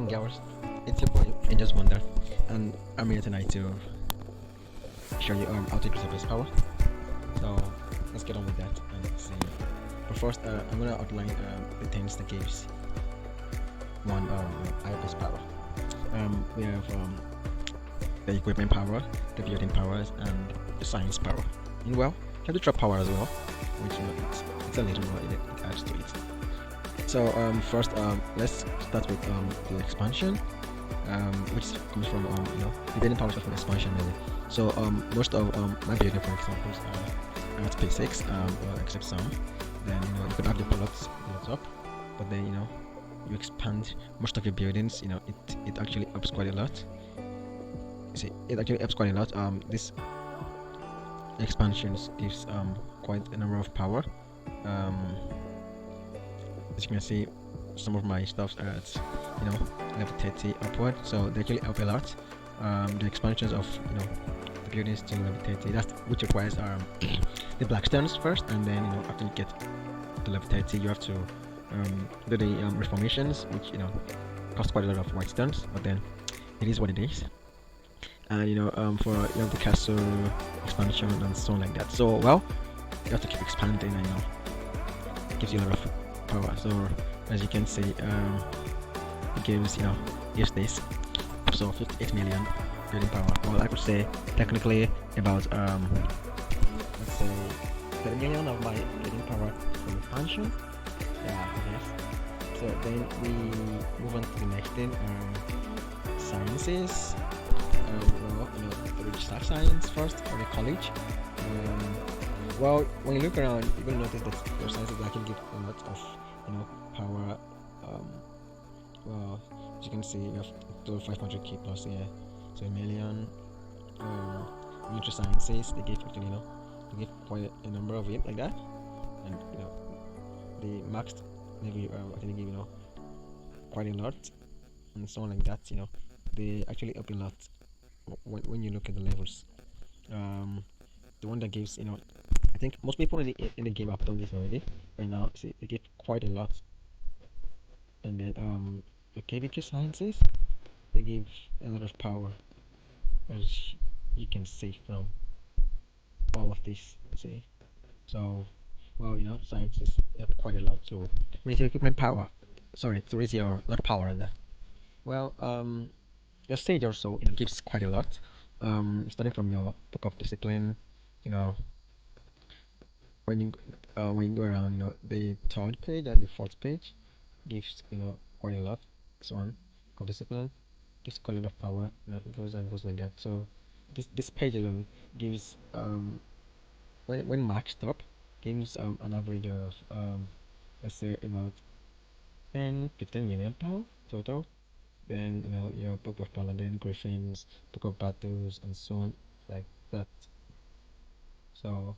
and girls, it's your boy Angels Wonder, and I'm here tonight to show you how to increase your base power. So let's get on with that and see. But first, I'm gonna outline the things that gives one higher base power. We have the equipment power, the building powers, and the science power. And well, you have the trap power as well, which it's a little more it adds to it. So first let's start with the expansion, which comes from the building powers from expansion really. So most of my building, for example, are at P6, except some. Then you could have the pillars on the top, but then you expand most of your buildings. It actually helps quite a lot. You see, it actually helps quite a lot. This expansions gives quite a number of power. As you can see, some of my stuffs are at level 30 upward, so they actually help a lot. The expansions of the buildings to level 30, that's which requires the black stones first, and then after you get to level 30 you have to do the reformations, which cost quite a lot of white stones, but then it is what it is. And for you have the castle expansion and so on like that. So well, you have to keep expanding, and it gives you a lot of power. So as you can see, it gives this so 58 million building power. Well, I could say technically about let's say 30 million of my building power from expansion. Yeah, yes. So then we move on to the next thing, sciences. Well, the register science first for the college. Well, when you look around, you're gonna notice that your sciences actually give a lot of power. Well, as you can see, we have total 500k plus here, so a million. Military sciences, they give actually they give quite a number of it like that, and the maxed level actually give quite a lot, and so on like that. They actually help a lot when you look at the levels. The one that gives I think most people in the game have done this already. Right now, see, they give quite a lot, and then the KVK sciences, they give a lot of power, as you can see from all of this. See, so well, sciences help quite a lot to raise your equipment power. Sorry, to raise your lot power in that. Well, your stage also gives quite a lot. Starting from your book of discipline, you know, when you go around, the third page and the fourth page gives quite a lot. So on of discipline gives quite a lot of power. It goes and goes like that. So this page alone gives when maxed up gives an average of let's say about 10-15 million power total. Then your book of paladin, griffins, book of battles, and so on like that. So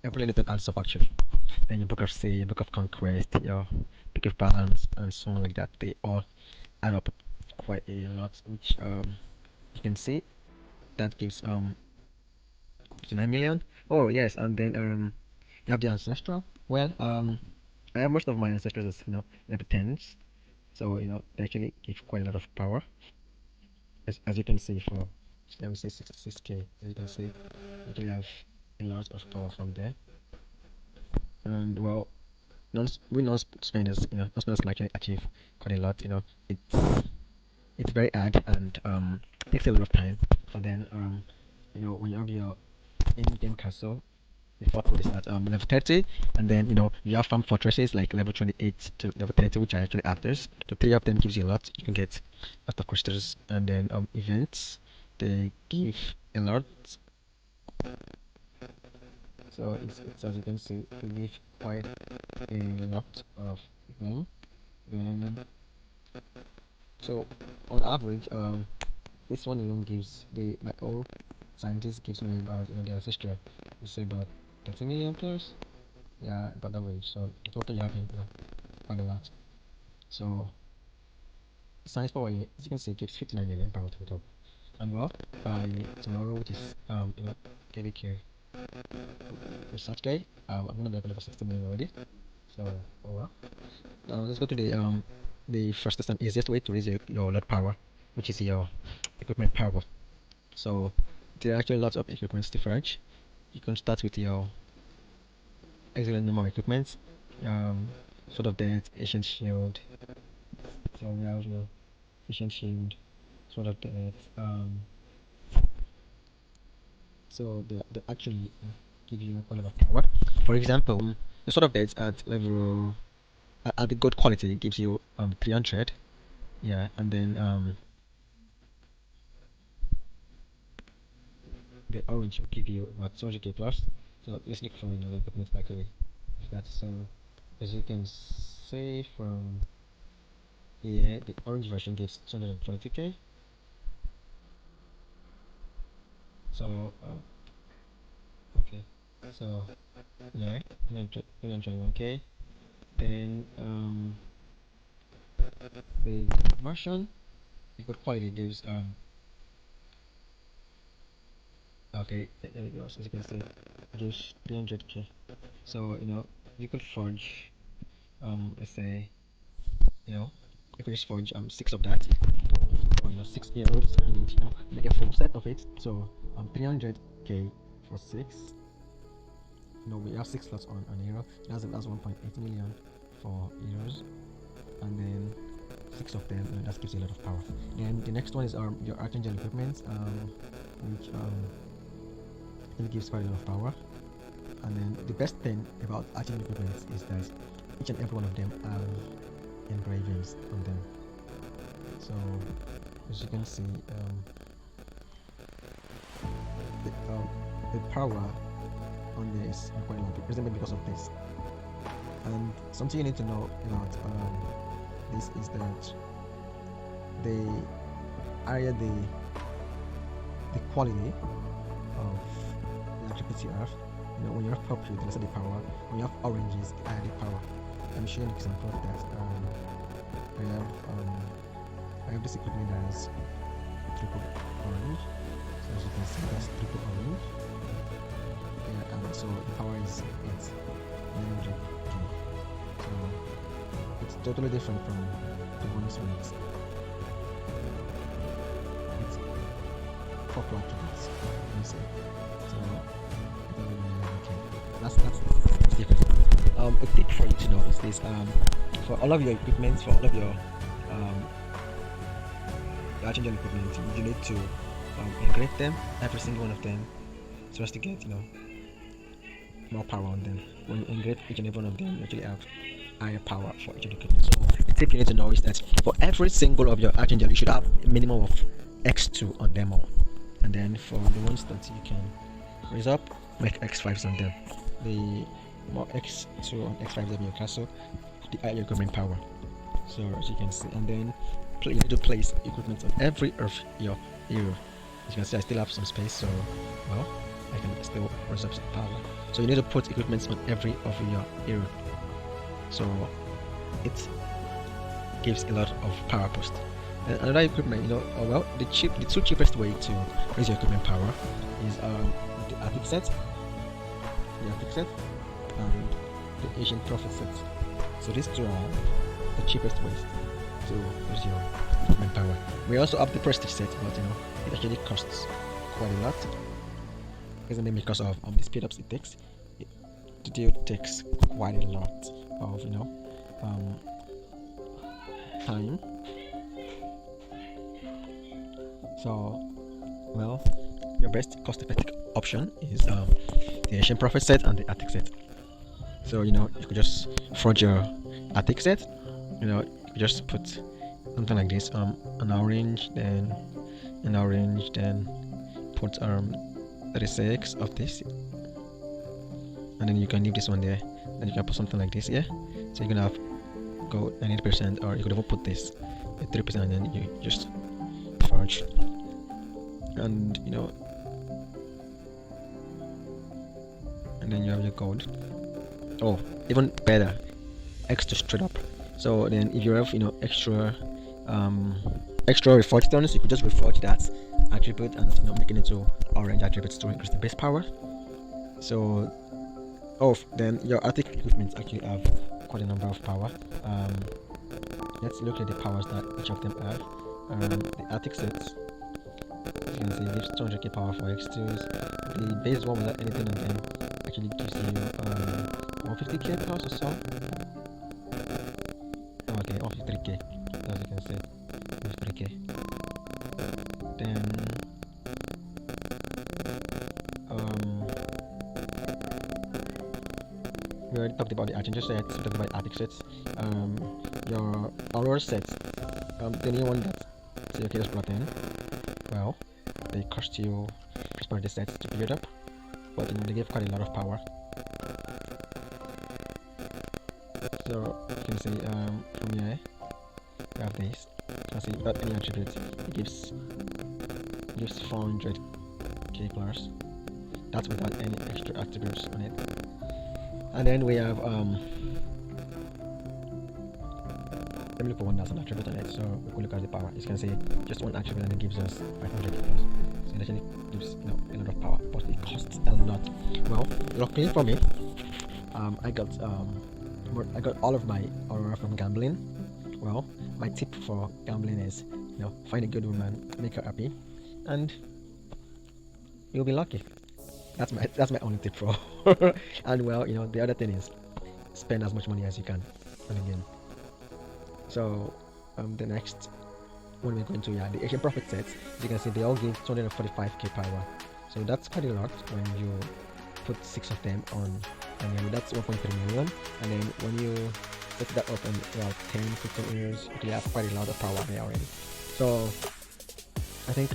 every little adds up actually. Then your book of sea, your book of conquest, your book of balance, and so on like that. They all add up quite a lot, which you can see that gives 59 million. Oh yes, and then you have the ancestral. Well, I have most of my ancestors as level 10s, so they actually give quite a lot of power, as you can see for let me say 66k. As you can see, you can have a lot of power from there. And well, we non-spenders, non-spenders can actually achieve quite a lot. It's very hard and takes a lot of time. But then when you have your in-game castle, the fourth is at level 30, and then you have farm fortresses like level 28 to level 30, which are actually actors. The three of them gives you a lot. You can get a lot of crystals, and then events, they give a lot. So it's as you can see, they give quite a lot of them. Then so on average, this one alone gives my old scientist gives me about the ancestral, we say about 30 million plus. Yeah, about that range. So in total you have quite a lot. So science power, as you can see, gives 59 million power total. And well, by tomorrow, which is KVK research day, I'm gonna be level 60 million already. So oh well. Now let's go to the the fastest and easiest way to raise your load power, which is your equipment power. So there are actually lots of equipments to fetch. You can start with your excellent number of equipments. Sword of Death, Ancient Shield. So we have your Ancient Shield, Sword of Death. So they actually give you a lot of power. For example, the Sword of Death at level at the good quality gives you 300. Yeah, and then the orange will give you about 200k plus. So let's look for the equipment factory. That's so as you can see from here, the orange version gives 220k. So okay, so yeah, 221k. Then the version, the good quality gives okay, there we go. So as you can see, it gives 300k. So you could forge let's say you could just forge 6 of that, or 6 arrows, and make a full set of it. So 300k for 6. We have 6 slots on an arrow. That's 1.8 million for arrows, and then 6 of them, and that gives you a lot of power. Then the next one is your Archangel equipment, which it gives quite a lot of power. And then the best thing about Archangel equipment is that each and every one of them have engravings on them. So as you can see, the power on there is quite a lot, precisely because of this. And something you need to know about this is that the higher the quality of the attributes you have, when you have purple, the lesser the power. When you have oranges, the higher the power. Let me show you an example of that. I have this equipment that is triple orange. So as you can see, that's triple orange. And so the power is 900k. So it's totally different from the ones with it's purple attributes. You see. So that's different. A tip for you to know is this: for all of your equipment, for all of your Archangel equipment, you need to engrave them, every single one of them, so as to get more power on them. When you engrave each and every one of them, you actually have higher power for each of the equipment. So the tip you need to know is that for every single of your Archangel, you should have a minimum of X2 on them all, and then for the ones that you can raise up, make X5s on them. The more X2 on X5s of your castle, the higher your equipment power. So as you can see, and then you need to place equipment on every of your hero. As you can see, I still have some space, so well, I can still raise up some power. So you need to put equipment on every of your hero. So it gives a lot of power boost. And another equipment, well, the two cheapest way to raise your equipment power is the Attic set, and the Ancient Prophet set. So these two are the cheapest ways to raise your equipment power. We also have the Prestige set, but it actually costs quite a lot. Isn't it because of the speed ups it takes? The deal takes quite a lot of time. So, well, your best cost-effective option is the Ancient Prophet set and the Attic set. So you could just forge your Attic set. You could just put something like this, an orange, then put 36 of this, and then you can leave this one there. Then you can put something like this here. So you're gonna have go 90%, or you could even put this at 3%, and then you just forge. And and then you have your gold. Oh, even better, extra straight up. So then if you have extra reforged stones, you could just reforge that attribute and make it into orange attributes to increase the base power. So then your Attic equipment actually have quite a number of power. let's look at the powers that each of them have. The attic sets, as you can see, gives 200k power for X2s. The base one without anything on them actually gives you 150k plus or so. Okay, 153k, as you can see, 153k. Then we already talked about the archanger sets, we talked about attic sets. Your aurora sets, the new one that COK just brought in, well, they cost you prosperity sets to build up, but you know they give quite a lot of power. So you can see from here we have this. You can see without any attributes, it gives 400k plus. That's without any extra attributes on it. And then we have let me look for one that's an attribute on it. So we can look at the power. As you can see, just one attribute and it gives us 500k plus. So it actually gives a lot of power, but it costs a lot. Well, luckily for me, I got all of my aurora from gambling. Well, my tip for gambling is find a good woman, make her happy, and you'll be lucky. That's my only tip for. And well, the other thing is spend as much money as you can on the game. So the next one we're going to, the Ancient Prophet sets. As you can see, they all give 245k power. So that's quite a lot when you put 6 of them on, and that's 1.3 million. And then when you set that up in 10-15 years, you have quite a lot of power there already. So I think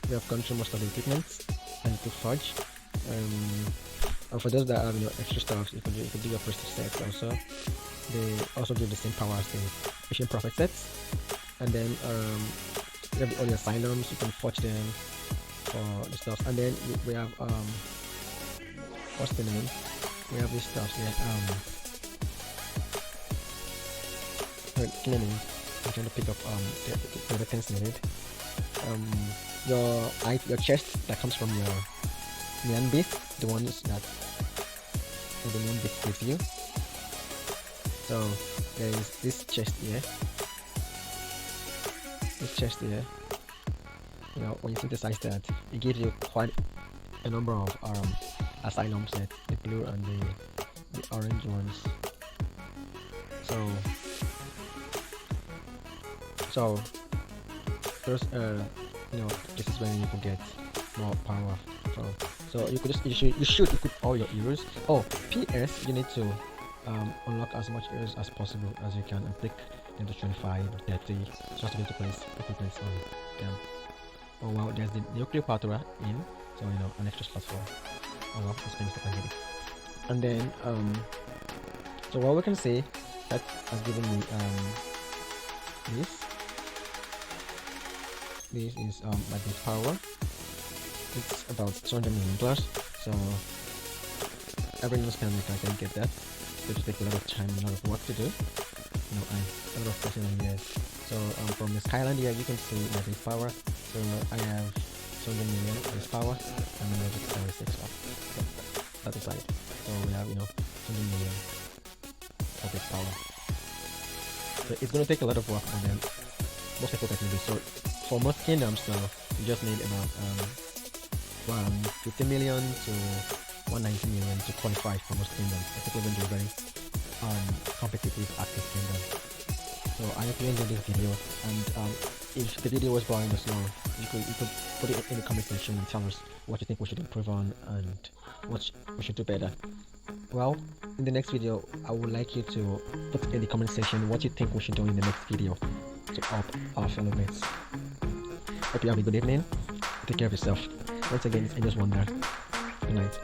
we have gone through most of the equipment and to forge. And for those that have extra stuff, you can do your prestige sets also. They also give the same power as the Ancient Prophet sets. And then you have all the asylums, you can forge them for the stuff. And then we have what's the name? We have this stuff here. Cleaning. I'm trying to pick up the other things needed. Your chest that comes from your Neon Beast, the ones that the Neon Beast gives you. So there is this chest here. When you synthesize that, it gives you quite a number of asylum sets, the blue and the orange ones. So there's this is when you can get more power. So you could you should equip all your heroes. Oh, PS, you need to unlock as much heroes as possible as you can and pick into 25 or 30 just to be able to place equipments on them. Oh well, there's the nuclear Cleopatra in, so an extra slot for this things that can get it. And then so what we can say that has given me this is my base power. It's about 200 million plus, so every new spell I can get that. So it takes a lot of time and a lot of work to do. And a lot of personal years. So from the Skyland here you can see my base power. So I have 200 million base power and then it's 76 off. So that is right. So we have 200 million of base power. So it's gonna take a lot of work, but then most people can do. So for most kingdoms now you just need about 50 million to 190 million to qualify for most kingdoms. I think we're going to do a very competitive active kingdom. So I hope you enjoyed this video, and if the video was boring or slow, you could put it in the comment section and tell us what you think we should improve on and what we should do better. Well, in the next video I would like you to put in the comment section what you think we should do in the next video to up our fellow mates. Hope you have a good evening. Take care of yourself. Once again, it's Angel's Wonder. Good night.